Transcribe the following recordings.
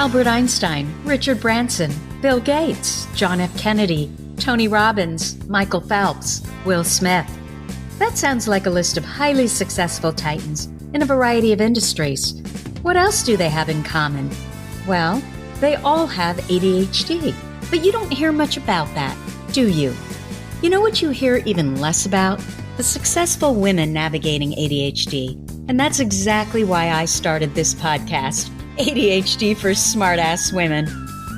Albert Einstein, Richard Branson, Bill Gates, John F. Kennedy, Tony Robbins, Michael Phelps, Will Smith. That sounds like a list of highly successful titans in a variety of industries. What else do they have in common? Well, they all have ADHD, but you don't hear much about that, do you? You know what you hear even less about? The successful women navigating ADHD. And that's exactly why I started this podcast, ADHD for Smartass Women.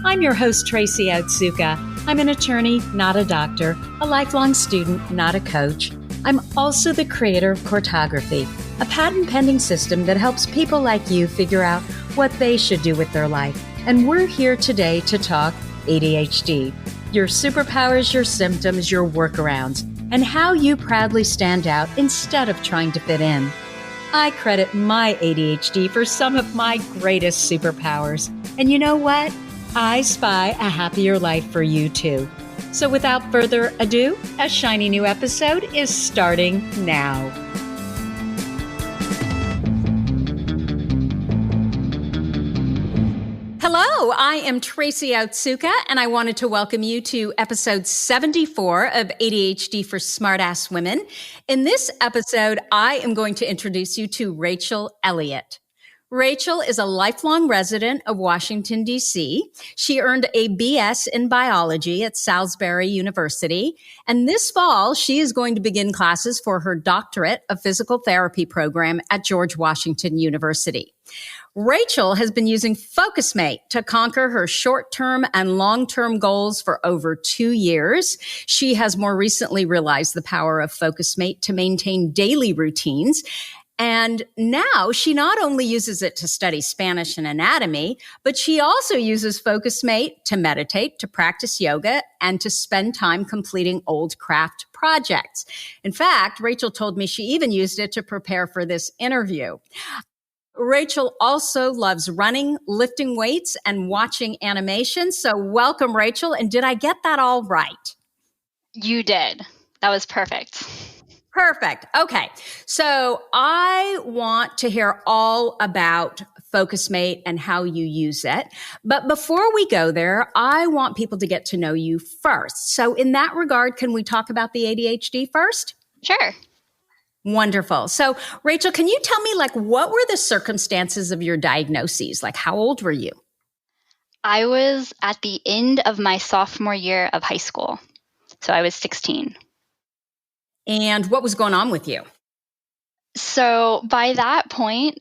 I'm your host, Tracy Otsuka. I'm an attorney, not a doctor, a lifelong student, not a coach. I'm also the creator of Cortography, a patent-pending system that helps people like you figure out what they should do with their life. And we're here today to talk ADHD, your superpowers, your symptoms, your workarounds, and how you proudly stand out instead of trying to fit in. I credit my ADHD for some of my greatest superpowers. And you know what? I spy a happier life for you too. So without further ado, a shiny new episode is starting now. Hello, I am Tracy Otsuka, and I wanted to welcome you to episode 74 of ADHD for Smartass Women. In this episode, I am going to introduce you to Rachel Elliott. Rachel is a lifelong resident of Washington, D.C. She earned a BS in biology at Salisbury University. And this fall, she is going to begin classes for her Doctorate of Physical Therapy program at George Washington University. Rachel has been using Focusmate to conquer her short-term and long-term goals for over 2 years. She has more recently realized the power of Focusmate to maintain daily routines. And now she not only uses it to study Spanish and anatomy, but she also uses Focusmate to meditate, to practice yoga, and to spend time completing old craft projects. In fact, Rachel told me she even used it to prepare for this interview. Rachel also loves running, lifting weights, and watching animation. So welcome, Rachel. And did I get that all right? You did. That was perfect. Perfect. Okay. So I want to hear all about Focusmate and how you use it. But before we go there, I want people to get to know you first. So in that regard, can we talk about the ADHD first? Sure. Wonderful. So Rachel, can you tell me what were the circumstances of your diagnoses? How old were you? I was at the end of my sophomore year of high school. So I was 16. And what was going on with you? So by that point,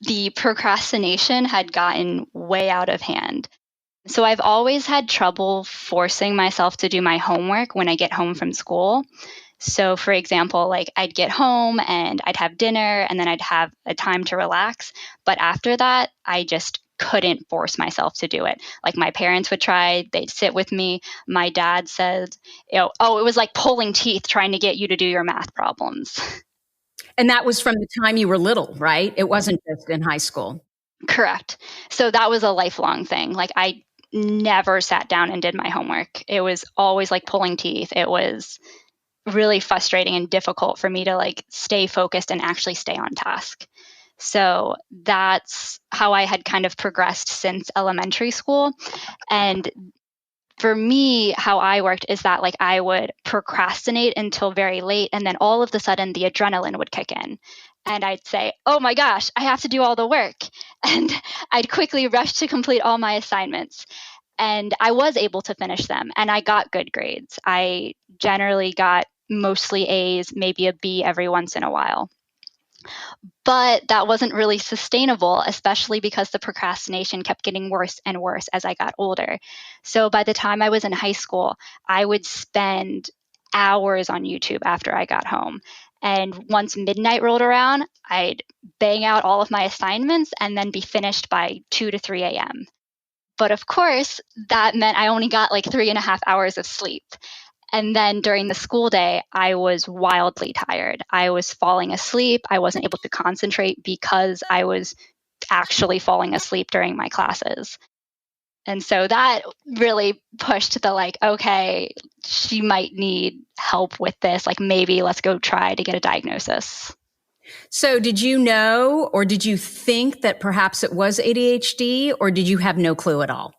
the procrastination had gotten way out of hand. So I've always had trouble forcing myself to do my homework when I get home from school. So for example, I'd get home and I'd have dinner and then I'd have a time to relax. But after that, I just couldn't force myself to do it. My parents would try, they'd sit with me. My dad said, it was like pulling teeth trying to get you to do your math problems. And that was from the time you were little, right? It wasn't just in high school. Correct. So that was a lifelong thing. I never sat down and did my homework. It was always like pulling teeth. It was really frustrating and difficult for me to stay focused and actually stay on task. So that's how I had kind of progressed since elementary school. And for me, how I worked is that I would procrastinate until very late. And then all of a sudden the adrenaline would kick in. And I'd say, oh my gosh, I have to do all the work. And I'd quickly rush to complete all my assignments. And I was able to finish them. And I got good grades. I generally got mostly A's, maybe a B every once in a while. But that wasn't really sustainable, especially because the procrastination kept getting worse and worse as I got older. So by the time I was in high school, I would spend hours on YouTube after I got home. And once midnight rolled around, I'd bang out all of my assignments and then be finished by 2 to 3 a.m. But of course, that meant I only got 3.5 hours of sleep. And then during the school day, I was wildly tired. I was falling asleep. I wasn't able to concentrate because I was actually falling asleep during my classes. And so that really pushed the okay, she might need help with this. Maybe let's go try to get a diagnosis. So did you know, or did you think that perhaps it was ADHD, or did you have no clue at all?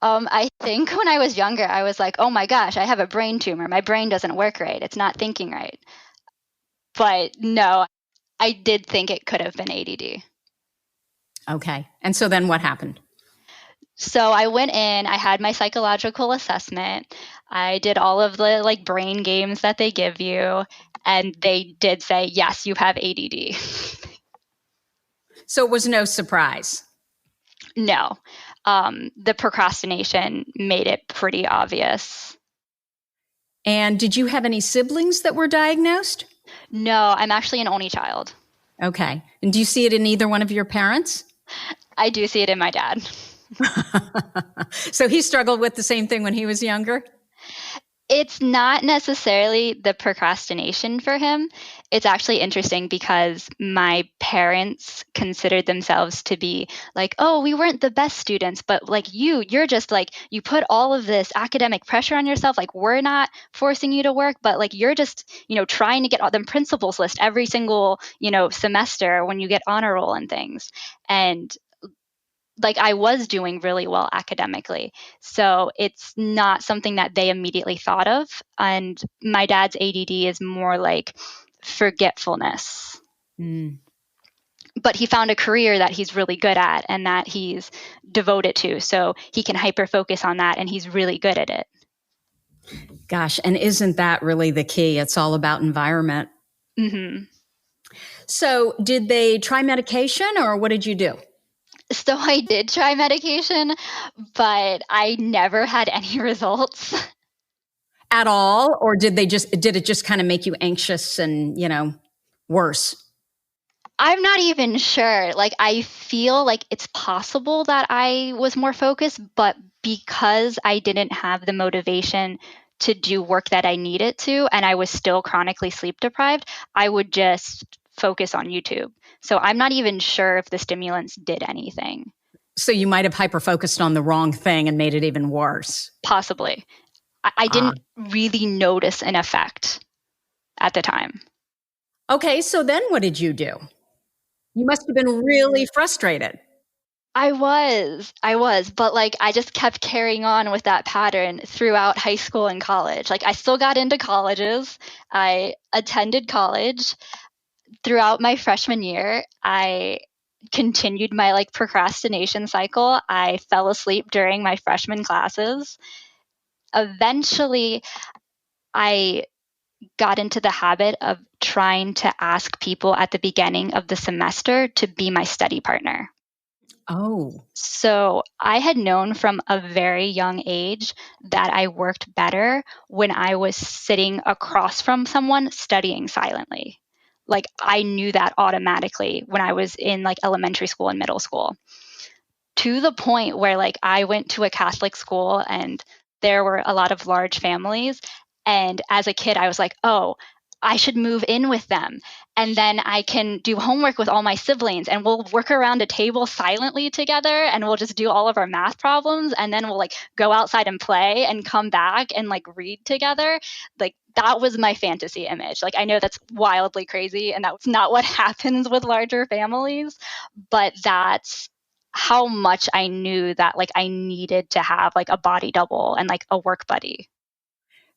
I think when I was younger, I was like, oh my gosh, I have a brain tumor. My brain doesn't work right. It's not thinking right. But no, I did think it could have been ADD. Okay. And so then what happened? So I went in, I had my psychological assessment. I did all of the like brain games that they give you, and they did say, yes, you have ADD. So it was no surprise. No. The procrastination made it pretty obvious. And did you have any siblings that were diagnosed? No, I'm actually an only child. Okay. And do you see it in either one of your parents? I do see it in my dad. So he struggled with the same thing when he was younger? It's not necessarily the procrastination for him. It's actually interesting because my parents considered themselves to be like, oh, we weren't the best students, but like you're just like, you put all of this academic pressure on yourself. Like, we're not forcing you to work, but like, you're just, trying to get all the principals list every single, semester when you get honor roll and things. And like, I was doing really well academically. So it's not something that they immediately thought of. And my dad's ADD is more like forgetfulness. Mm. But he found a career that he's really good at and that he's devoted to. So he can hyper focus on that, and he's really good at it. Gosh, and isn't that really the key? It's all about environment. Mm-hmm. So did they try medication, or what did you do? So I did try medication, but I never had any results. At all? Or did it just kind of make you anxious and, worse? I'm not even sure. Like, I feel like it's possible that I was more focused, but because I didn't have the motivation to do work that I needed to, and I was still chronically sleep deprived, I would just focus on YouTube. So I'm not even sure if the stimulants did anything. So you might have hyper-focused on the wrong thing and made it even worse. Possibly. I didn't really notice an effect at the time. Okay, so then what did you do? You must have been really frustrated. I was, but like I just kept carrying on with that pattern throughout high school and college. Like, I still got into colleges. I attended college. Throughout my freshman year, I continued my like procrastination cycle. I fell asleep during my freshman classes. Eventually, I got into the habit of trying to ask people at the beginning of the semester to be my study partner. Oh. So I had known from a very young age that I worked better when I was sitting across from someone studying silently. Like, I knew that automatically when I was in like elementary school and middle school, to the point where like I went to a Catholic school and there were a lot of large families. And as a kid, I was like, oh, I should move in with them. And then I can do homework with all my siblings, and we'll work around a table silently together, and we'll just do all of our math problems. And then we'll like go outside and play and come back and like read together. Like, that was my fantasy image. Like, I know that's wildly crazy and that's not what happens with larger families, but that's how much I knew that like I needed to have like a body double and like a work buddy.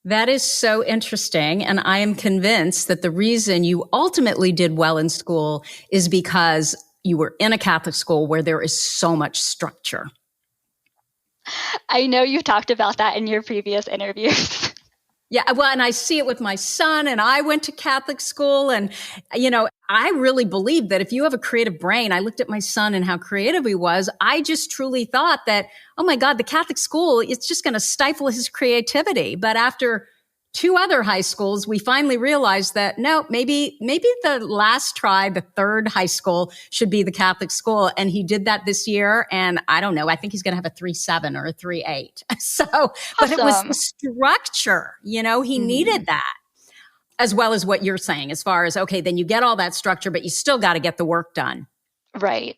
That is so interesting. And I am convinced that the reason you ultimately did well in school is because you were in a Catholic school where there is so much structure. I know you've talked about that in your previous interviews. Yeah, well, and I see it with my son, and I went to Catholic school, and, I really believe that if you have a creative brain, I looked at my son and how creative he was. I just truly thought that, oh my God, the Catholic school, it's just going to stifle his creativity. But after two other high schools, we finally realized that no, maybe the last try, the third high school should be the Catholic school. And he did that this year. And I don't know, I think he's going to have a 3.7 or a 3.8. So, awesome. But it was the structure, he needed that. As well as what you're saying, as far as, okay, then you get all that structure, but you still got to get the work done. Right.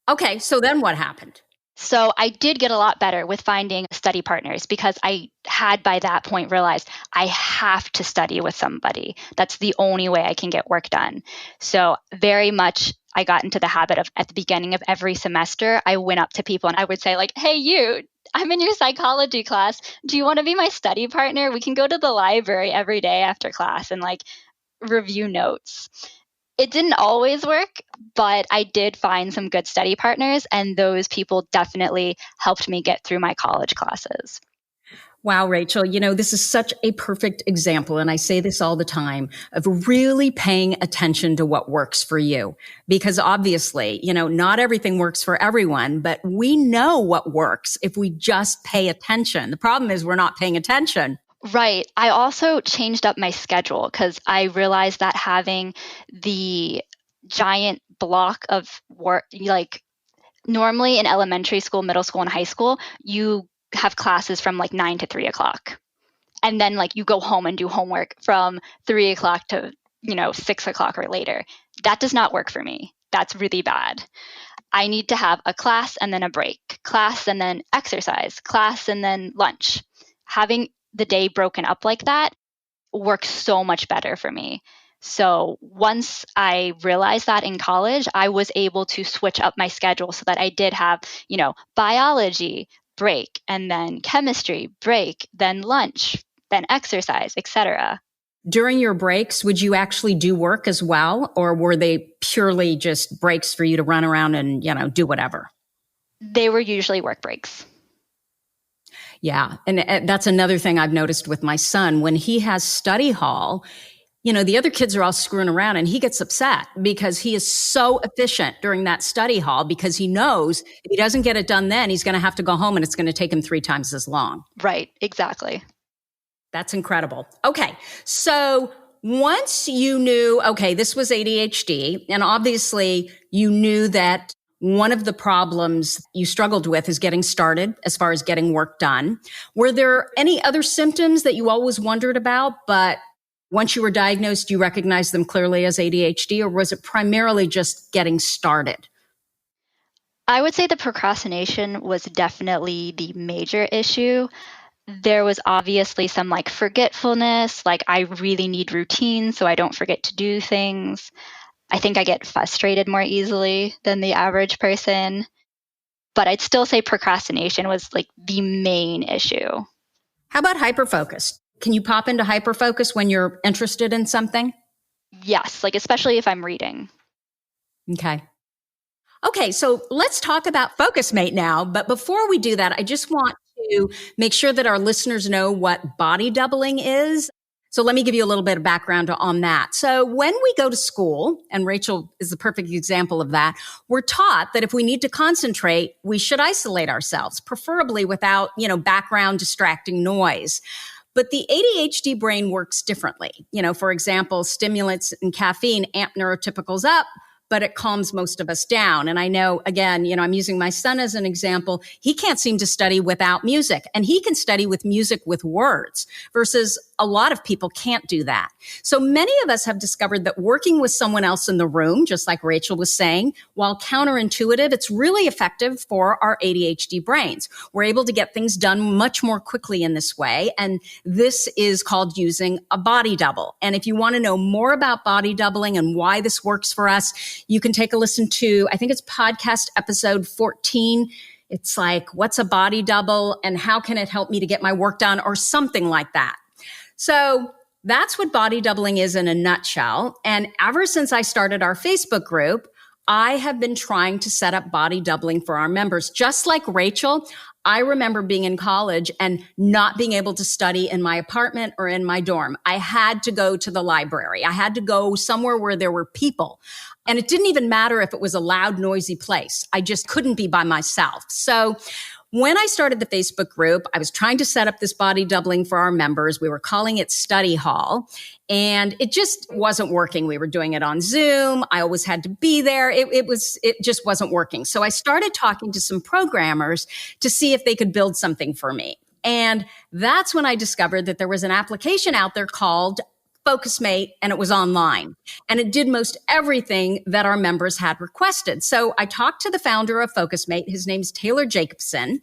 Okay, so then what happened? So I did get a lot better with finding study partners because I had by that point realized I have to study with somebody. That's the only way I can get work done. So very much I got into the habit of at the beginning of every semester, I went up to people and I would say like, hey, I'm in your psychology class. Do you want to be my study partner? We can go to the library every day after class and like review notes. It didn't always work, but I did find some good study partners, and those people definitely helped me get through my college classes. Wow, Rachel, this is such a perfect example. And I say this all the time of really paying attention to what works for you. Because obviously, not everything works for everyone, but we know what works if we just pay attention. The problem is we're not paying attention. Right. I also changed up my schedule because I realized that having the giant block of work, like normally in elementary school, middle school, and high school, you have classes from like 9 to 3 o'clock. And then like you go home and do homework from 3 o'clock to, 6 o'clock or later. That does not work for me. That's really bad. I need to have a class and then a break, class and then exercise, class and then lunch. Having the day broken up like that works so much better for me. So once I realized that in college, I was able to switch up my schedule so that I did have, biology, break, and then chemistry, break, then lunch, then exercise, etc. During your breaks, would you actually do work as well? Or were they purely just breaks for you to run around and, do whatever? They were usually work breaks. Yeah. And that's another thing I've noticed with my son. When he has study hall, the other kids are all screwing around and he gets upset because he is so efficient during that study hall because he knows if he doesn't get it done then, he's going to have to go home and it's going to take him 3 times as long. Right. Exactly. That's incredible. Okay. So once you knew, okay, this was ADHD, and obviously you knew that one of the problems you struggled with is getting started as far as getting work done. Were there any other symptoms that you always wondered about, but once you were diagnosed, you recognized them clearly as ADHD, or was it primarily just getting started? I would say the procrastination was definitely the major issue. There was obviously some like forgetfulness, like I really need routine so I don't forget to do things. I think I get frustrated more easily than the average person. But I'd still say procrastination was like the main issue. How about hyperfocus? Can you pop into hyperfocus when you're interested in something? Yes, like especially if I'm reading. Okay, so let's talk about Focusmate now. But before we do that, I just want to make sure that our listeners know what body doubling is. So let me give you a little bit of background on that. So when we go to school, and Rachel is the perfect example of that, we're taught that if we need to concentrate, we should isolate ourselves, preferably without, background distracting noise. But the ADHD brain works differently. For example, stimulants and caffeine amp neurotypicals up, but it calms most of us down. And I know, again, I'm using my son as an example. He can't seem to study without music, and he can study with music with words versus a lot of people can't do that. So many of us have discovered that working with someone else in the room, just like Rachel was saying, while counterintuitive, it's really effective for our ADHD brains. We're able to get things done much more quickly in this way. And this is called using a body double. And if you want to know more about body doubling and why this works for us, you can take a listen to, I think it's podcast episode 14. It's like, what's a body double and how can it help me to get my work done, or something like that. So that's what body doubling is in a nutshell. And ever since I started our Facebook group, I have been trying to set up body doubling for our members. Just like Rachel, I remember being in college and not being able to study in my apartment or in my dorm. I had to go to the library. I had to go somewhere where there were people. And it didn't even matter if it was a loud, noisy place. I just couldn't be by myself. So when I started the Facebook group, I was trying to set up this body doubling for our members. We were calling it Study Hall, and it just wasn't working. We were doing it on Zoom. I always had to be there. It just wasn't working. So I started talking to some programmers to see if they could build something for me. And that's when I discovered that there was an application out there called Focusmate, and it was online. And it did most everything that our members had requested. So I talked to the founder of Focusmate. His name's Taylor Jacobson.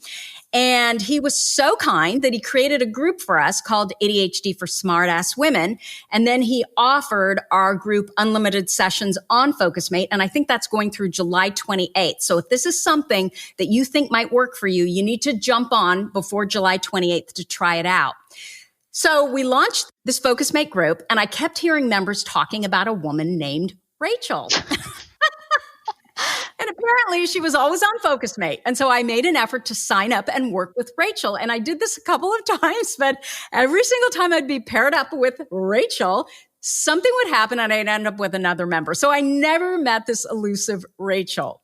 And he was so kind that he created a group for us called ADHD for Smartass Women. And then he offered our group unlimited sessions on Focusmate. And I think that's going through July 28th. So if this is something that you think might work for you, you need to jump on before July 28th to try it out. So we launched this Focusmate group, and I kept hearing members talking about a woman named Rachel. And apparently she was always on Focusmate. And so I made an effort to sign up and work with Rachel. And I did this a couple of times, but every single time I'd be paired up with Rachel, something would happen and I'd end up with another member. So I never met this elusive Rachel.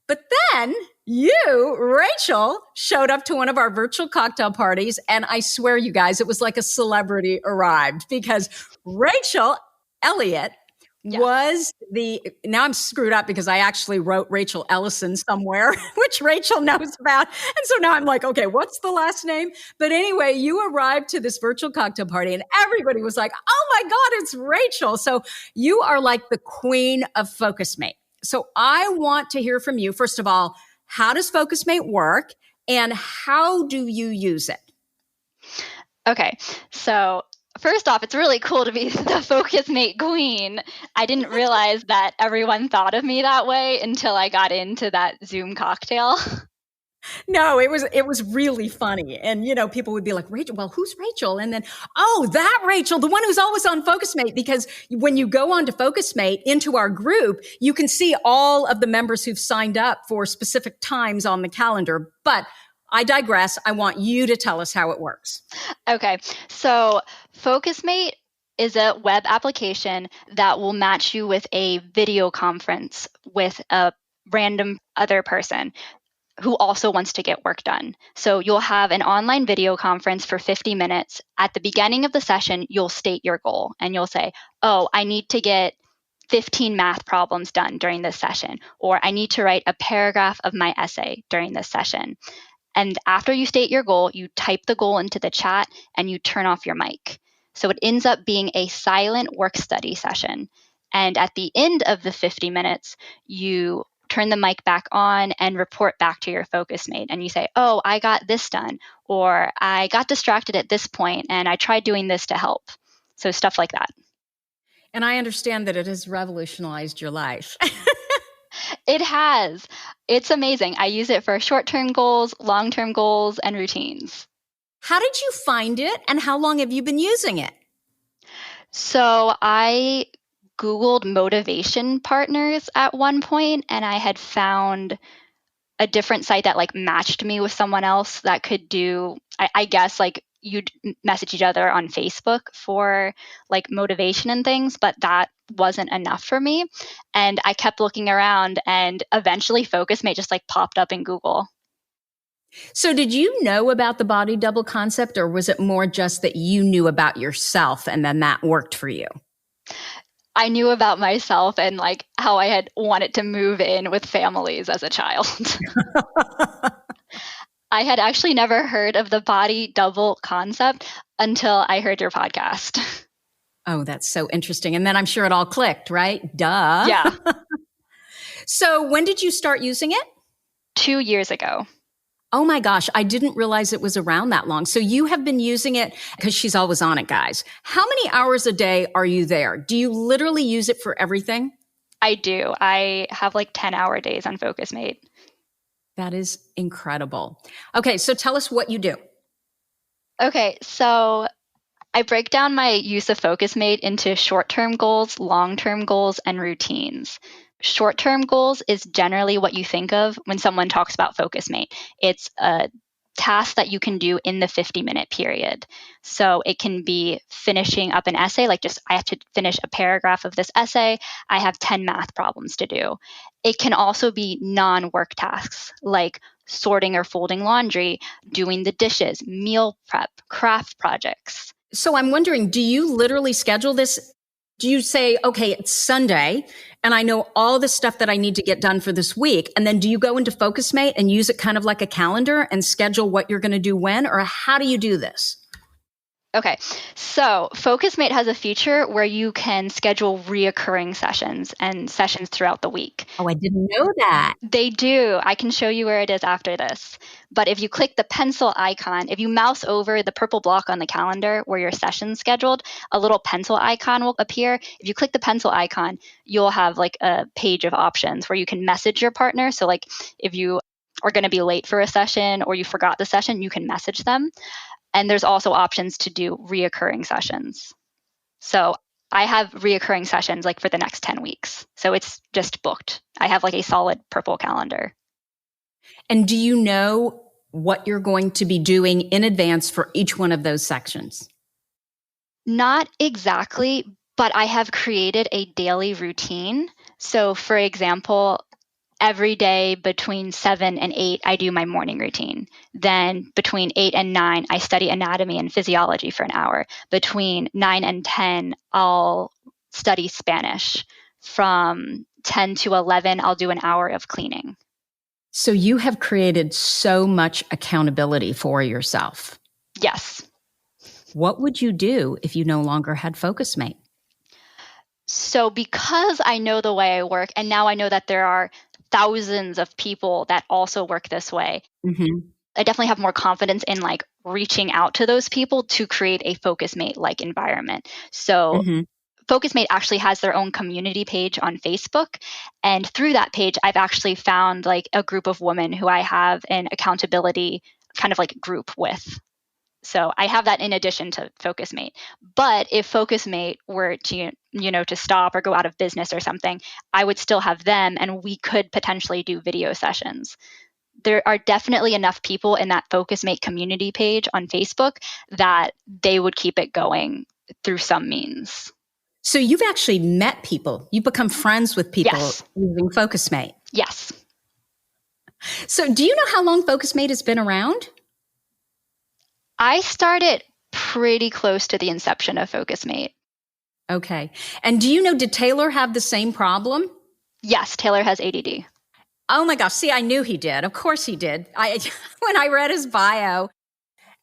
But then you, Rachel, showed up to one of our virtual cocktail parties. And I swear, you guys, it was like a celebrity arrived because Rachel Elliott was now I'm screwed up because I actually wrote Rachel Ellison somewhere, which Rachel knows about. And so now I'm like, okay, what's the last name? But anyway, you arrived to this virtual cocktail party and everybody was like, oh my God, it's Rachel. So you are like the queen of Focusmate. So I want to hear from you. First of all, how does Focusmate work and how do you use it? Okay, so first off, it's really cool to be the Focusmate queen. I didn't realize that everyone thought of me that way until I got into that Zoom cocktail. No, it was really funny. And, you know, people would be like, Rachel, well, who's Rachel? And then, oh, that Rachel, the one who's always on Focusmate, because when you go on to Focusmate into our group, you can see all of the members who've signed up for specific times on the calendar. But I digress. I want you to tell us how it works. Okay. So Focusmate is a web application that will match you with a video conference with a random other person who also wants to get work done. So you'll have an online video conference for 50 minutes. At the beginning of the session, you'll state your goal and you'll say, oh, I need to get 15 math problems done during this session, or I need to write a paragraph of my essay during this session. And after you state your goal, you type the goal into the chat and you turn off your mic. So it ends up being a silent work study session. And at the end of the 50 minutes, you turn the mic back on and report back to your Focusmate. And you say, oh, I got this done, or I got distracted at this point and I tried doing this to help. So stuff like that. And I understand that it has revolutionized your life. It has. It's amazing. I use it for short-term goals, long-term goals, and routines. How did you find it and how long have you been using it? So I Googled motivation partners at one point, and I had found a different site that like matched me with someone else that could do, I guess, like you'd message each other on Facebook for like motivation and things, but that wasn't enough for me. And I kept looking around and eventually Focusmate just like popped up in Google. So did you know about the body double concept, or was it more just that you knew about yourself and then that worked for you? I knew about myself and like how I had wanted to move in with families as a child. I had actually never heard of the body double concept until I heard your podcast. Oh, that's so interesting. And then I'm sure it all clicked, right? Duh. Yeah. So when did you start using it? 2 years ago. Oh my gosh, I didn't realize it was around that long. So you have been using it because she's always on it, guys. How many hours a day are you there? Do you literally use it for everything? I do. I have like 10-hour days on Focusmate. That is incredible. Okay, so tell us what you do. Okay, so I break down my use of Focusmate into short-term goals, long-term goals, and routines. Short-term goals is generally what you think of when someone talks about Focusmate. It's a task that you can do in the 50-minute period. So it can be finishing up an essay, like just I have to finish a paragraph of this essay. I have 10 math problems to do. It can also be non-work tasks like sorting or folding laundry, doing the dishes, meal prep, craft projects. So I'm wondering, do you literally schedule this? Do you say, okay, it's Sunday and I know all the stuff that I need to get done for this week. And then do you go into Focusmate and use it kind of like a calendar and schedule what you're going to do when, or how do you do this? Okay, so Focusmate has a feature where you can schedule reoccurring sessions and sessions throughout the week. Oh, I didn't know that. They do. I can show you where it is after this. But if you click the pencil icon, if you mouse over the purple block on the calendar where your session's scheduled, a little pencil icon will appear. If you click the pencil icon, you'll have like a page of options where you can message your partner. So like if you are going to be late for a session or you forgot the session, you can message them. And there's also options to do reoccurring sessions. So I have reoccurring sessions like for the next 10 weeks. So it's just booked. I have like a solid purple calendar. And do you know what you're going to be doing in advance for each one of those sections? Not exactly, but I have created a daily routine. So for example, every day between 7 and 8, I do my morning routine. Then between 8 and 9, I study anatomy and physiology for an hour. Between 9 and 10, I'll study Spanish. From 10 to 11, I'll do an hour of cleaning. So you have created so much accountability for yourself. Yes. What would you do if you no longer had Focusmate? So because I know the way I work, and now I know that there are thousands of people that also work this way, I definitely have more confidence in like reaching out to those people to create a Focusmate-like environment. So Focusmate actually has their own community page on Facebook. And through that page, I've actually found like a group of women who I have an accountability kind of like group with. So I have that in addition to Focusmate. But if Focusmate were to, to stop or go out of business or something, I would still have them and we could potentially do video sessions. There are definitely enough people in that Focusmate community page on Facebook that they would keep it going through some means. So you've actually met people. You've become friends with people Yes. using Focusmate. Yes. So do you know how long Focusmate has been around? I started pretty close to the inception of Focusmate. Okay. And do you know, did Taylor have the same problem? Yes, Taylor has ADD. Oh my gosh. See, I knew he did. Of course he did. When I read his bio,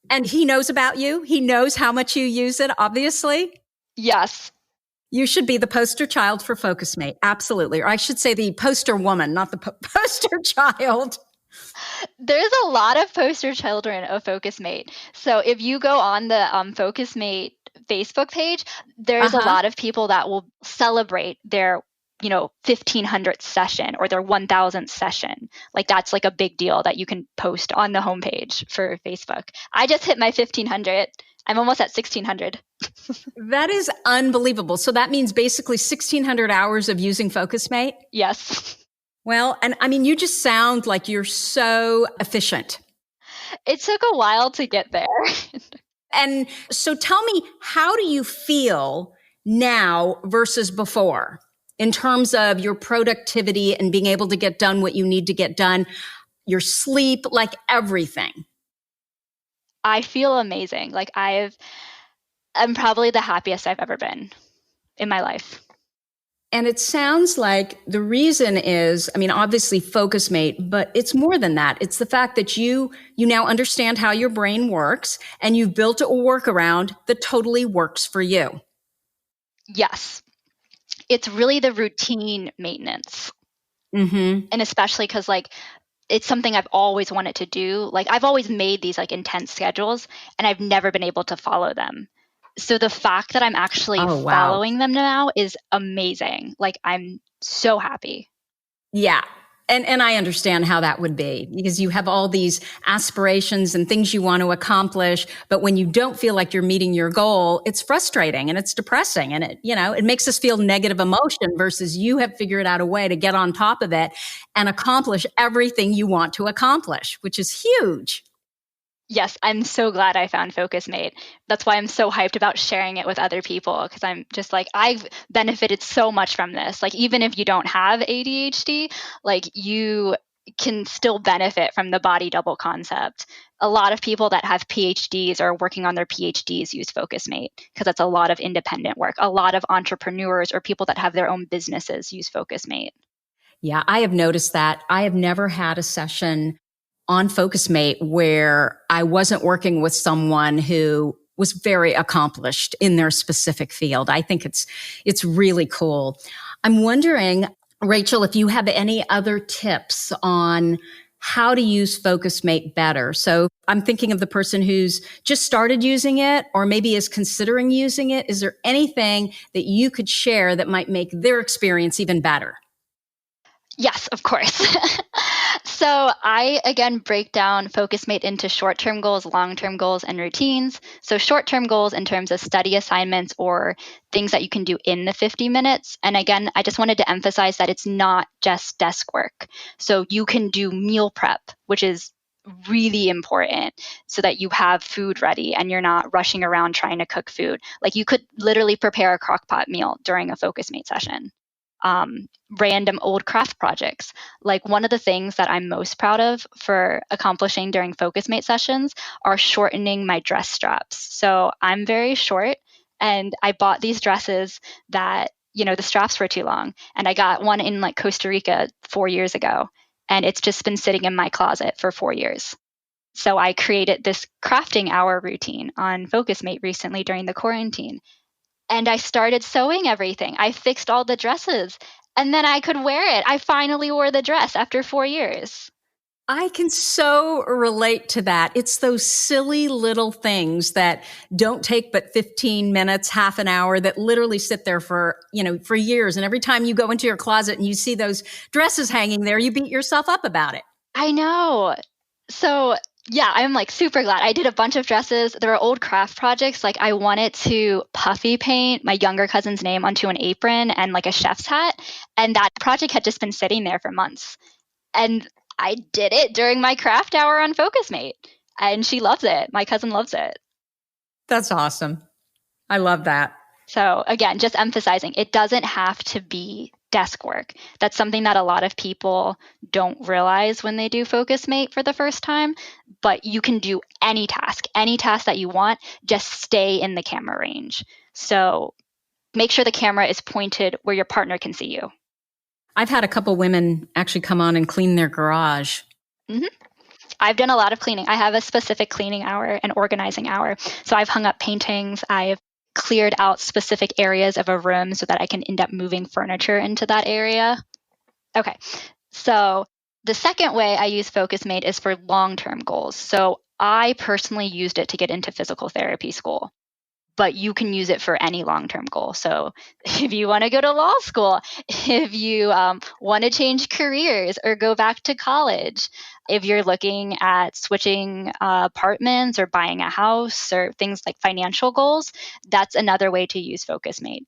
and he knows about you. He knows how much you use it, obviously. Yes. You should be the poster child for Focusmate. Absolutely. Or I should say the poster woman, not the poster child. There's a lot of poster children of Focusmate. So if you go on the Focusmate Facebook page, there's a lot of people that will celebrate their 1,500th session or their 1,000th session. Like that's like a big deal that you can post on the homepage for Facebook. I just hit my 1,500. I'm almost at 1,600. That is unbelievable. So that means basically 1,600 hours of using Focusmate? Yes. Well, and I mean, you just sound like you're so efficient. It took a while to get there. And so tell me, how do you feel now versus before in terms of your productivity and being able to get done what you need to get done, your sleep, like everything? I feel amazing. Like I'm probably the happiest I've ever been in my life. And it sounds like the reason is, I mean, obviously Focusmate, but it's more than that. It's the fact that you now understand how your brain works and you've built a workaround that totally works for you. Yes. It's really the routine maintenance. And especially because like it's something I've always wanted to do. Like I've always made these like intense schedules and I've never been able to follow them. So the fact that I'm actually following them now is amazing. Like I'm so happy. Yeah. And I understand how that would be because you have all these aspirations and things you want to accomplish. But when you don't feel like you're meeting your goal, it's frustrating and it's depressing. And it makes us feel negative emotion versus you have figured out a way to get on top of it and accomplish everything you want to accomplish, which is huge. Yes, I'm so glad I found Focusmate. That's why I'm so hyped about sharing it with other people because I'm just like, I've benefited so much from this. Like, even if you don't have ADHD, like you can still benefit from the body double concept. A lot of people that have PhDs or working on their PhDs use Focusmate because that's a lot of independent work. A lot of entrepreneurs or people that have their own businesses use Focusmate. Yeah, I have noticed that. I have never had a session on Focusmate where I wasn't working with someone who was very accomplished in their specific field. I think it's really cool. I'm wondering, Rachel, if you have any other tips on how to use Focusmate better. So I'm thinking of the person who's just started using it or maybe is considering using it. Is there anything that you could share that might make their experience even better? Yes, of course. So I, again, break down Focusmate into short-term goals, long-term goals, and routines. So short-term goals in terms of study assignments or things that you can do in the 50 minutes. And again, I just wanted to emphasize that it's not just desk work. So you can do meal prep, which is really important so that you have food ready and you're not rushing around trying to cook food. Like you could literally prepare a crock pot meal during a Focusmate session. Random old craft projects. Like one of the things that I'm most proud of for accomplishing during Focusmate sessions are shortening my dress straps. So I'm very short and I bought these dresses that, the straps were too long. And I got one in like Costa Rica 4 years ago. And it's just been sitting in my closet for 4 years. So I created this crafting hour routine on Focusmate recently during the quarantine. And I started sewing everything. I fixed all the dresses and then I could wear it. I finally wore the dress after 4 years. I can so relate to that. It's those silly little things that don't take but 15 minutes, half an hour, that literally sit there for years. And every time you go into your closet and you see those dresses hanging there, you beat yourself up about it. I know. So yeah, I'm like super glad. I did a bunch of dresses. There are old craft projects. Like I wanted to puffy paint my younger cousin's name onto an apron and like a chef's hat. And that project had just been sitting there for months. And I did it during my craft hour on Focusmate. And she loves it. My cousin loves it. That's awesome. I love that. So again, just emphasizing, it doesn't have to be desk work. That's something that a lot of people don't realize when they do Focusmate for the first time, but you can do any task that you want, just stay in the camera range. So make sure the camera is pointed where your partner can see you. I've had a couple women actually come on and clean their garage. Mm-hmm. I've done a lot of cleaning. I have a specific cleaning hour and organizing hour. So I've hung up paintings. I've cleared out specific areas of a room so that I can end up moving furniture into that area. Okay, so the second way I use Focusmate is for long-term goals. So I personally used it to get into physical therapy school, but you can use it for any long-term goal. So if you want to go to law school, if you want to change careers or go back to college, if you're looking at switching apartments or buying a house or things like financial goals, that's another way to use Focusmate.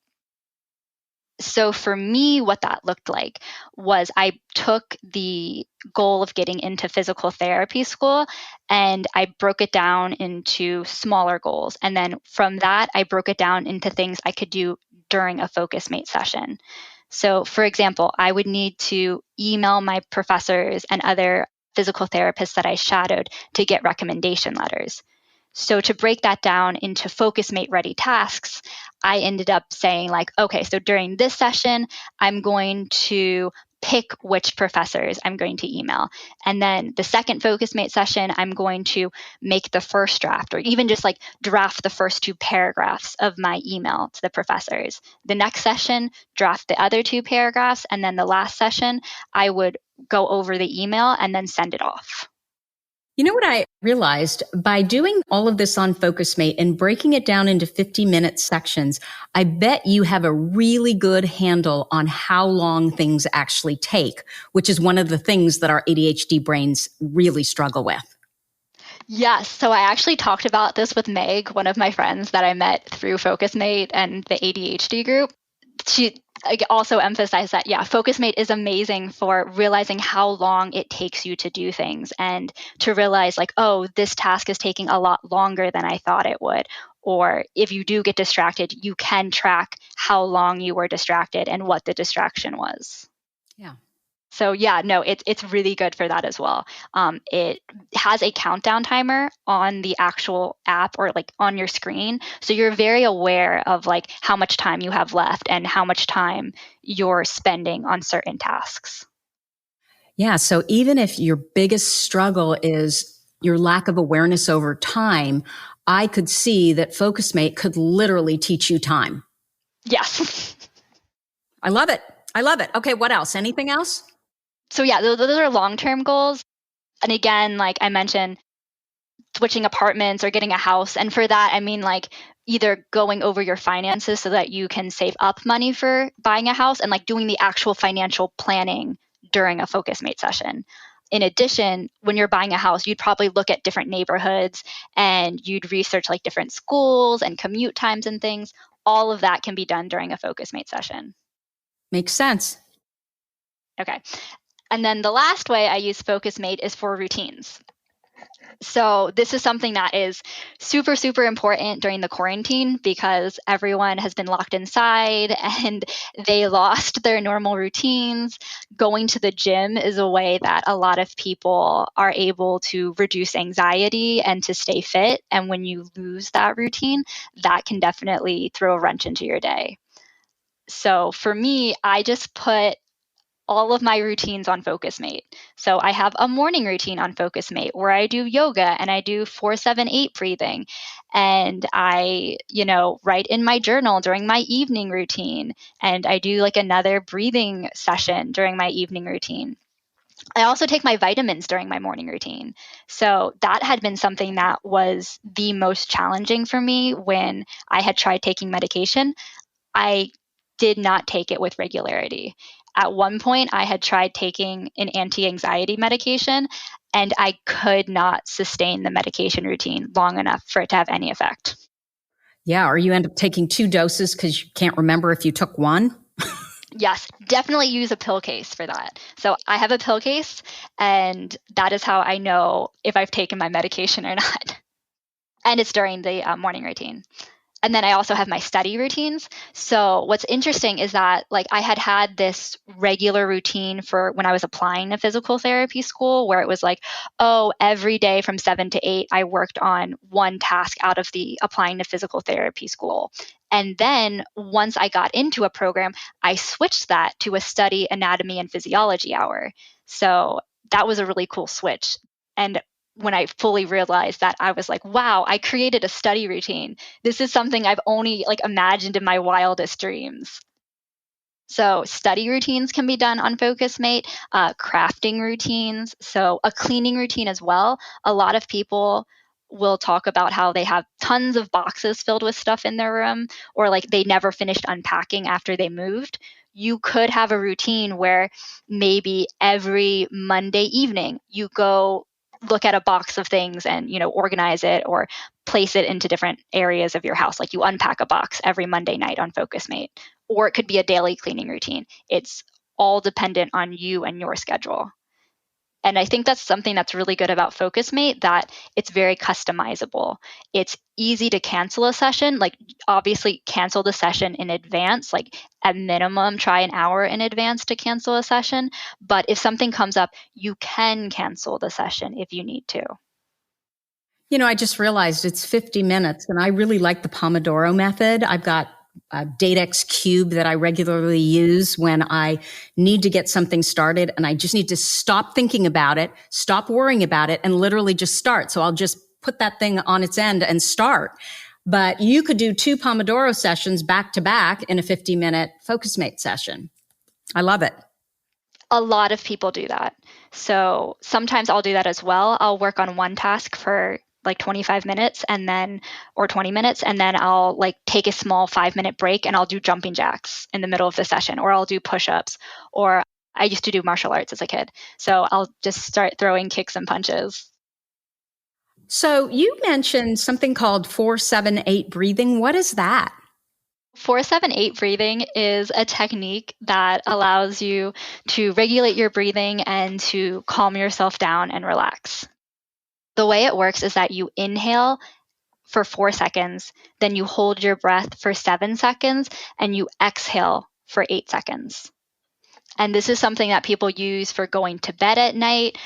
So for me, what that looked like was I took the goal of getting into physical therapy school and I broke it down into smaller goals. And then from that, I broke it down into things I could do during a Focusmate session. So for example, I would need to email my professors and other physical therapists that I shadowed to get recommendation letters. So to break that down into Focusmate ready tasks, I ended up saying like, okay, so during this session, I'm going to pick which professors I'm going to email. And then the second Focusmate session, I'm going to make the first draft or even just like draft the first 2 paragraphs of my email to the professors. The next session, draft the other 2 paragraphs. And then the last session, I would go over the email and then send it off. You know what I realized? By doing all of this on Focusmate and breaking it down into 50-minute sections, I bet you have a really good handle on how long things actually take, which is one of the things that our ADHD brains really struggle with. Yes. So I actually talked about this with Meg, one of my friends that I met through Focusmate and the ADHD group. She also emphasized that, Focusmate is amazing for realizing how long it takes you to do things and to realize like, oh, this task is taking a lot longer than I thought it would. Or if you do get distracted, you can track how long you were distracted and what the distraction was. Yeah. So it's really good for that as well. It has a countdown timer on the actual app or like on your screen. So you're very aware of like how much time you have left and how much time you're spending on certain tasks. Yeah. So even if your biggest struggle is your lack of awareness over time, I could see that Focusmate could literally teach you time. Yes. I love it. I love it. Okay, what else? Anything else? So yeah, those are long-term goals. And again, like I mentioned, switching apartments or getting a house. And for that, I mean like either going over your finances so that you can save up money for buying a house and like doing the actual financial planning during a Focusmate session. In addition, when you're buying a house, you'd probably look at different neighborhoods and you'd research like different schools and commute times and things. All of that can be done during a Focusmate session. Makes sense. Okay. And then the last way I use Focusmate is for routines. So this is something that is super, super important during the quarantine because everyone has been locked inside and they lost their normal routines. Going to the gym is a way that a lot of people are able to reduce anxiety and to stay fit. And when you lose that routine, that can definitely throw a wrench into your day. So for me, I just put all of my routines on Focusmate. So I have a morning routine on Focusmate where I do yoga and I do 4-7-8 breathing. And I, write in my journal during my evening routine. And I do like another breathing session during my evening routine. I also take my vitamins during my morning routine. So that had been something that was the most challenging for me when I had tried taking medication. I did not take it with regularity. At one point, I had tried taking an anti-anxiety medication, and I could not sustain the medication routine long enough for it to have any effect. Yeah, or you end up taking 2 doses because you can't remember if you took one. Yes, definitely use a pill case for that. So I have a pill case, and that is how I know if I've taken my medication or not. And it's during the morning routine. And then I also have my study routines. So what's interesting is that like I had this regular routine for when I was applying to physical therapy school where it was like, oh, every day from 7 to 8, I worked on one task out of the applying to physical therapy school. And then once I got into a program, I switched that to a study anatomy and physiology hour. So that was a really cool switch. And when I fully realized that, I was like, wow, I created a study routine. This is something I've only like imagined in my wildest dreams. So study routines can be done on Focusmate, crafting routines. So a cleaning routine as well. A lot of people will talk about how they have tons of boxes filled with stuff in their room, or like they never finished unpacking after they moved. You could have a routine where maybe every Monday evening you go look at a box of things and organize it or place it into different areas of your house. Like you unpack a box every Monday night on Focusmate, or it could be a daily cleaning routine. It's all dependent on you and your schedule. And I think that's something that's really good about Focusmate, that it's very customizable. It's easy to cancel a session. Like obviously cancel the session in advance, like at minimum try an hour in advance to cancel a session. But if something comes up, you can cancel the session if you need to. I just realized it's 50 minutes and I really like the Pomodoro method. I've got a Datex cube that I regularly use when I need to get something started and I just need to stop thinking about it, stop worrying about it, and literally just start. So I'll just put that thing on its end and start. But you could do 2 Pomodoro sessions back to back in a 50-minute Focusmate session. I love it. A lot of people do that. So sometimes I'll do that as well. I'll work on one task for like 25 minutes or 20 minutes. And then I'll like take a small 5-minute break and I'll do jumping jacks in the middle of the session, or I'll do push-ups, or I used to do martial arts as a kid. So I'll just start throwing kicks and punches. So you mentioned something called 4-7-8 breathing. What is that? 4-7-8 breathing is a technique that allows you to regulate your breathing and to calm yourself down and relax. The way it works is that you inhale for 4 seconds, then you hold your breath for 7 seconds, and you exhale for 8 seconds. And this is something that people use for going to bed at night.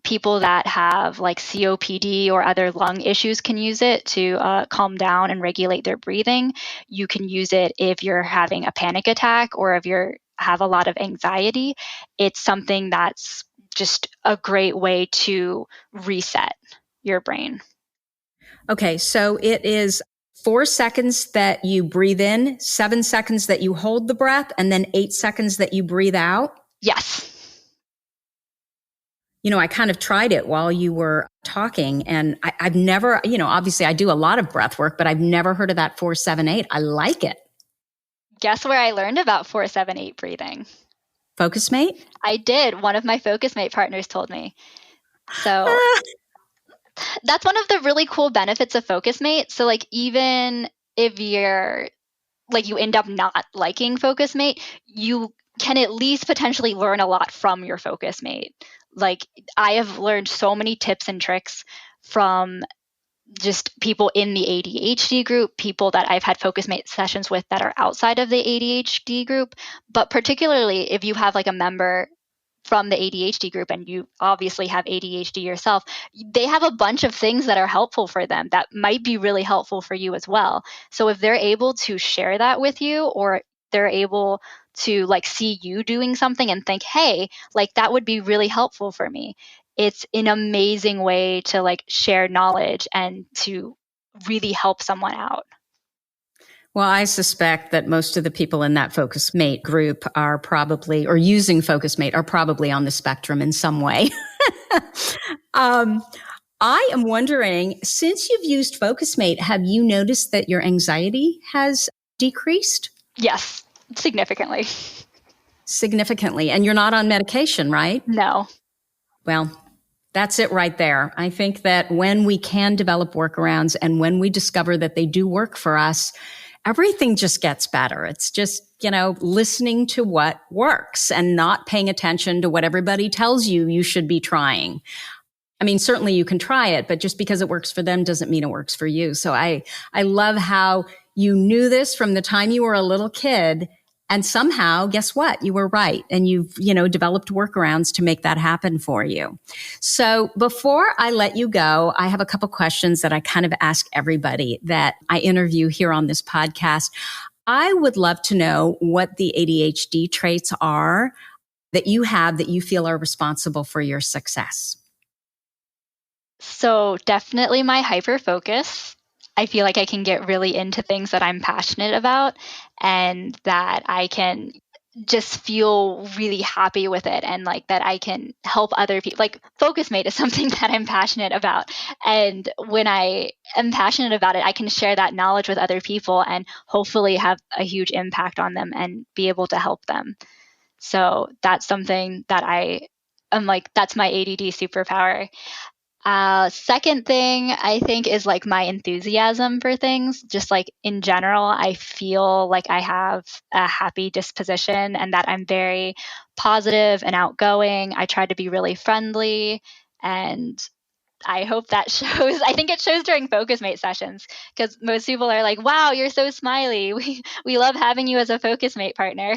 People that have like COPD or other lung issues can use it to calm down and regulate their breathing. You can use it if you're having a panic attack or if you have a lot of anxiety. It's something that's just a great way to reset your brain. Okay, so it is 4 seconds that you breathe in, 7 seconds that you hold the breath, and then 8 seconds that you breathe out. Yes. I kind of tried it while you were talking, and I've never, obviously I do a lot of breath work, but I've never heard of that 4-7-8. I like it. Guess where I learned about 4-7-8 breathing? Focusmate? I did. One of my Focusmate partners told me. So that's one of the really cool benefits of Focusmate. So like even if you're like you end up not liking Focusmate, you can at least potentially learn a lot from your Focusmate. Like I have learned so many tips and tricks from just people in the ADHD group, people that I've had Focusmate sessions with that are outside of the ADHD group. But particularly if you have like a member from the ADHD group and you obviously have ADHD yourself, they have a bunch of things that are helpful for them that might be really helpful for you as well. So if they're able to share that with you, or they're able to like see you doing something and think, hey, like that would be really helpful for me. It's an amazing way to like share knowledge and to really help someone out. Well, I suspect that most of the people in that Focusmate group are probably, or using Focusmate, are probably on the spectrum in some way. I am wondering, since you've used Focusmate, have you noticed that your anxiety has decreased? Yes, significantly. Significantly. And you're not on medication, right? No. Well, that's it right there. I think that when we can develop workarounds and when we discover that they do work for us, everything just gets better. It's just, listening to what works and not paying attention to what everybody tells you should be trying. I mean, certainly you can try it, but just because it works for them doesn't mean it works for you. So I love how you knew this from the time you were a little kid. And somehow, guess what? You were right. And you've, developed workarounds to make that happen for you. So before I let you go, I have a couple questions that I kind of ask everybody that I interview here on this podcast. I would love to know what the ADHD traits are that you have that you feel are responsible for your success. So definitely my hyper focus. I feel like I can get really into things that I'm passionate about and that I can just feel really happy with it, and like that I can help other people. Like Focusmate is something that I'm passionate about. And when I am passionate about it, I can share that knowledge with other people and hopefully have a huge impact on them and be able to help them. So that's something that I'm like, that's my ADD superpower. Second thing I think is like my enthusiasm for things. Just like in general, I feel like I have a happy disposition and that I'm very positive and outgoing. I try to be really friendly, and I hope that shows. I think it shows during Focusmate sessions because most people are like, wow, you're so smiley. We love having you as a Focusmate partner.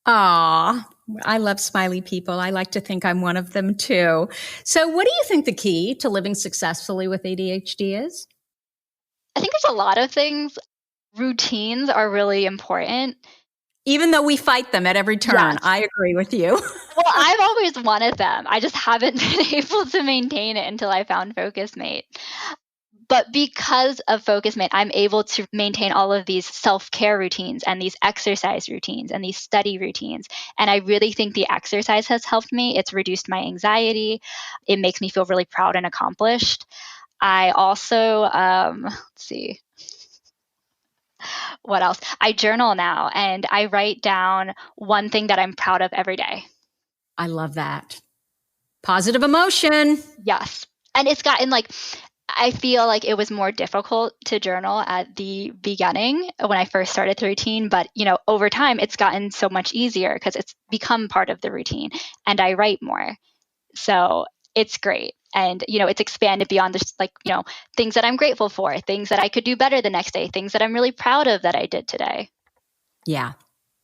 Aw, I love smiley people. I like to think I'm one of them too. So what do you think the key to living successfully with ADHD is? I think there's a lot of things. Routines are really important. Even though we fight them at every turn. Yes. I agree with you. Well, I've always wanted them. I just haven't been able to maintain it until I found Focusmate. But because of Focusmate, I'm able to maintain all of these self-care routines and these exercise routines and these study routines. And I really think the exercise has helped me. It's reduced my anxiety. It makes me feel really proud and accomplished. I also, let's see, what else? I journal now and I write down one thing that I'm proud of every day. I love that. Positive emotion. Yes. And it's gotten like, I feel like it was more difficult to journal at the beginning when I first started the routine. But, over time, it's gotten so much easier because it's become part of the routine and I write more. So it's great. And, it's expanded beyond just like, things that I'm grateful for, things that I could do better the next day, things that I'm really proud of that I did today. Yeah.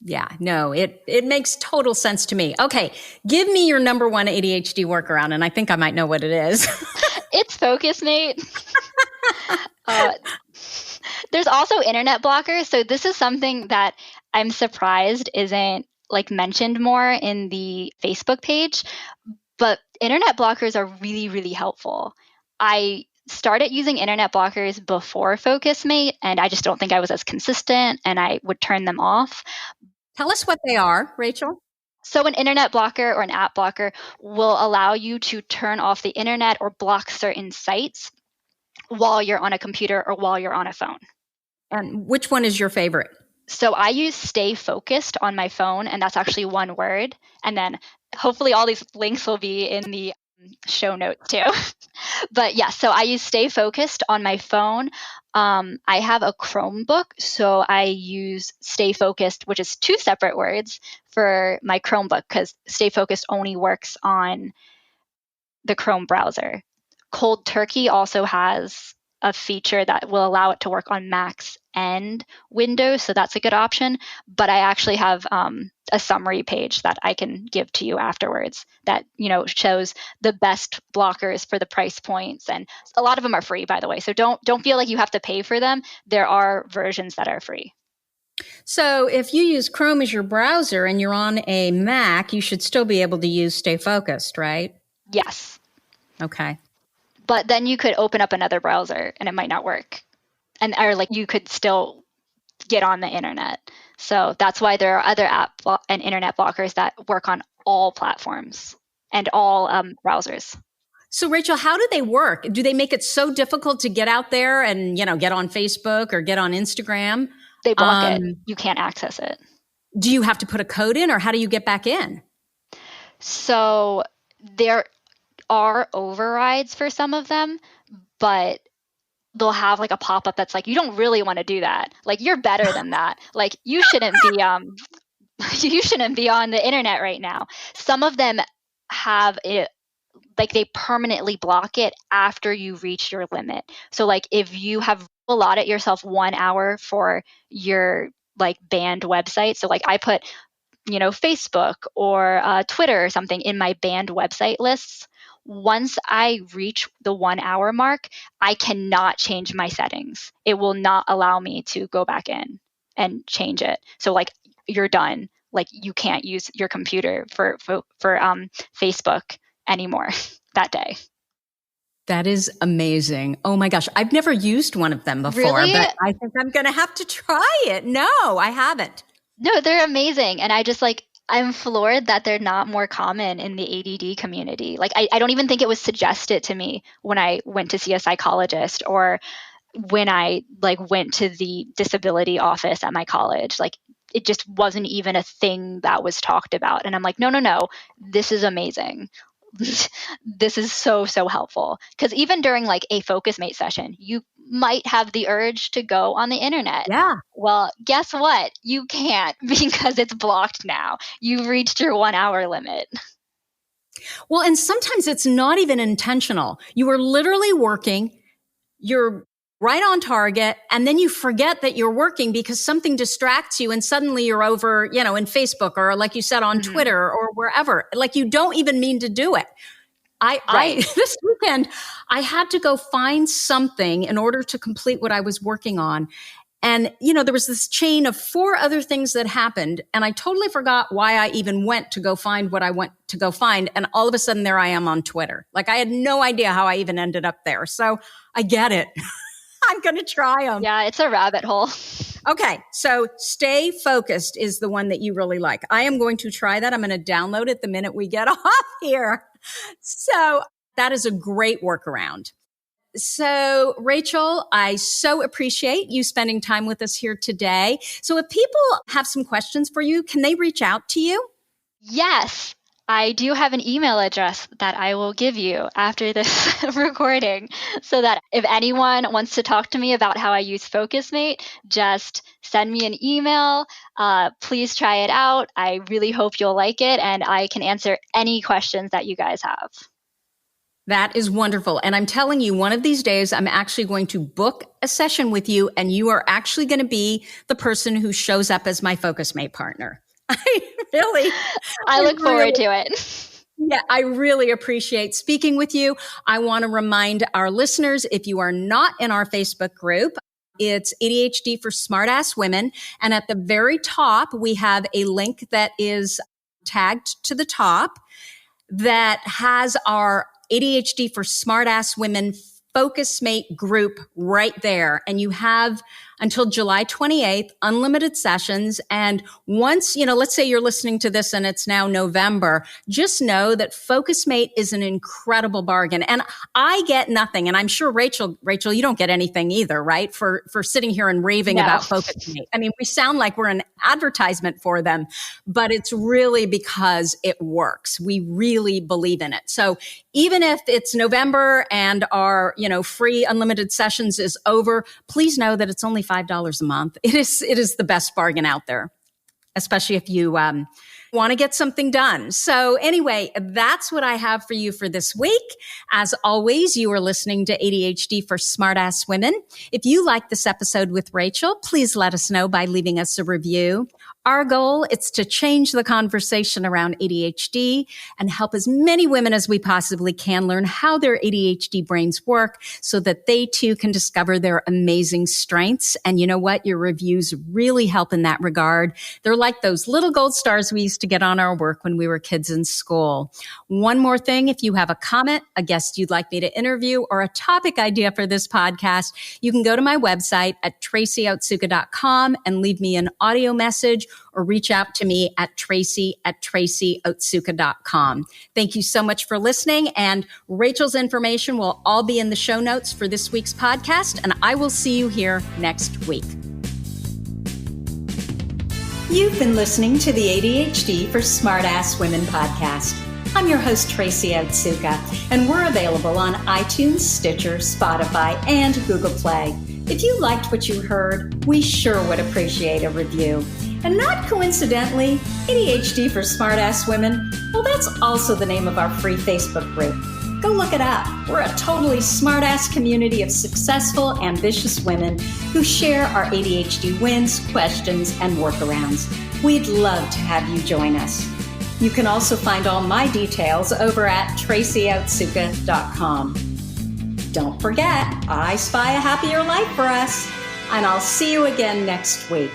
Yeah. No, it makes total sense to me. Okay. Give me your number one ADHD workaround. And I think I might know what it is. It's Focusmate. There's also internet blockers. So this is something that I'm surprised isn't like mentioned more in the Facebook page, but internet blockers are really, really helpful. I started using internet blockers before Focusmate, and I just don't think I was as consistent, and I would turn them off. Tell us what they are, Rachel. So an internet blocker or an app blocker will allow you to turn off the internet or block certain sites while you're on a computer or while you're on a phone. And which one is your favorite? So I use Stay Focused on my phone, and that's actually one word. And then hopefully all these links will be in the show notes too. But yeah, so I use Stay Focused on my phone. I have a Chromebook, so I use Stay Focused, which is 2 separate words for my Chromebook, because Stay Focused only works on the Chrome browser. Cold Turkey also has a feature that will allow it to work on Macs and Windows, so that's a good option. But I actually have a summary page that I can give to you afterwards that shows the best blockers for the price points, and a lot of them are free, by the way. So don't feel like you have to pay for them. There are versions that are free. So if you use Chrome as your browser and you're on a Mac, you should still be able to use Stay Focused, right? Yes. Okay. But then you could open up another browser and it might not work. Or you could still get on the internet. So that's why there are other app and internet blockers that work on all platforms and all browsers. So Rachel, how do they work? Do they make it so difficult to get out there and, get on Facebook or get on Instagram? They block it. You can't access it. Do you have to put a code in, or how do you get back in? So there are overrides for some of them, but they'll have a pop-up that's you don't really want to do that. You're better than that. You shouldn't be on the internet right now. Some of them have it, they permanently block it after you reach your limit. So if you have allotted yourself 1 hour for your banned website. So I put, Facebook or Twitter or something in my banned website lists. Once I reach the 1 hour mark, I cannot change my settings. It will not allow me to go back in and change it. So you're done. You can't use your computer for Facebook anymore that day. That is amazing. Oh my gosh. I've never used one of them before, Really? But I think I'm going to have to try it. No, I haven't. No, they're amazing. And I just I'm floored that they're not more common in the ADD community. I don't even think it was suggested to me when I went to see a psychologist or when I went to the disability office at my college. It just wasn't even a thing that was talked about. And I'm no, this is amazing. This is so helpful, because even during a Focusmate session, you might have the urge to go on the internet. Yeah. Well, guess what? You can't, because it's blocked now. You've reached your 1 hour limit. Well, and sometimes it's not even intentional. You are literally working, you're right on target, and then you forget that you're working because something distracts you, and suddenly you're over, in Facebook or like you said on Twitter or wherever. You don't even mean to do it. I this weekend, I had to go find something in order to complete what I was working on. And, there was this chain of 4 other things that happened, and I totally forgot why I even went to go find what I went to go find. And all of a sudden there I am on Twitter. I had no idea how I even ended up there. So I get it. I'm going to try them. Yeah, it's a rabbit hole. Okay. So Stay Focused is the one that you really like. I am going to try that. I'm going to download it the minute we get off here. So that is a great workaround. So Rachel, I so appreciate you spending time with us here today. So if people have some questions for you, can they reach out to you? Yes. I do have an email address that I will give you after this recording, so that if anyone wants to talk to me about how I use Focusmate, just send me an email. Please try it out. I really hope you'll like it, and I can answer any questions that you guys have. That is wonderful. And I'm telling you, one of these days, I'm actually going to book a session with you, and you are actually going to be the person who shows up as my Focusmate partner. I look forward to it. Yeah, I really appreciate speaking with you. I want to remind our listeners, if you are not in our Facebook group, it's ADHD for Smartass Women. And at the very top, we have a link that is tagged to the top that has our ADHD for Smartass Women Focusmate group right there. And you have until July 28th, unlimited sessions. And once, let's say you're listening to this and it's now November, just know that Focusmate is an incredible bargain. And I get nothing. And I'm sure Rachel, you don't get anything either, right? For sitting here and raving about Focusmate. I mean, we sound like we're an advertisement for them, but it's really because it works. We really believe in it. So even if it's November and our, free unlimited sessions is over, please know that it's only $5 a month. It is the best bargain out there, especially if you want to get something done. So anyway, that's what I have for you for this week. As always, you are listening to ADHD for Smartass Women. If you like this episode with Rachel, please let us know by leaving us a review. Our goal is to change the conversation around ADHD and help as many women as we possibly can learn how their ADHD brains work so that they too can discover their amazing strengths. And you know what? Your reviews really help in that regard. They're like those little gold stars we used to get on our work when we were kids in school. One more thing, if you have a comment, a guest you'd like me to interview, or a topic idea for this podcast, you can go to my website at tracyotsuka.com and leave me an audio message or reach out to me at tracy@tracyotsuka.com. Thank you so much for listening, and Rachel's information will all be in the show notes for this week's podcast, and I will see you here next week. You've been listening to the ADHD for Smartass Women podcast. I'm your host, Tracy Otsuka, and we're available on iTunes, Stitcher, Spotify, and Google Play. If you liked what you heard, we sure would appreciate a review. And not coincidentally, ADHD for Smartass Women, well, that's also the name of our free Facebook group. Go look it up. We're a totally smartass community of successful, ambitious women who share our ADHD wins, questions, and workarounds. We'd love to have you join us. You can also find all my details over at tracyotsuka.com. Don't forget, I spy a happier life for us, and I'll see you again next week.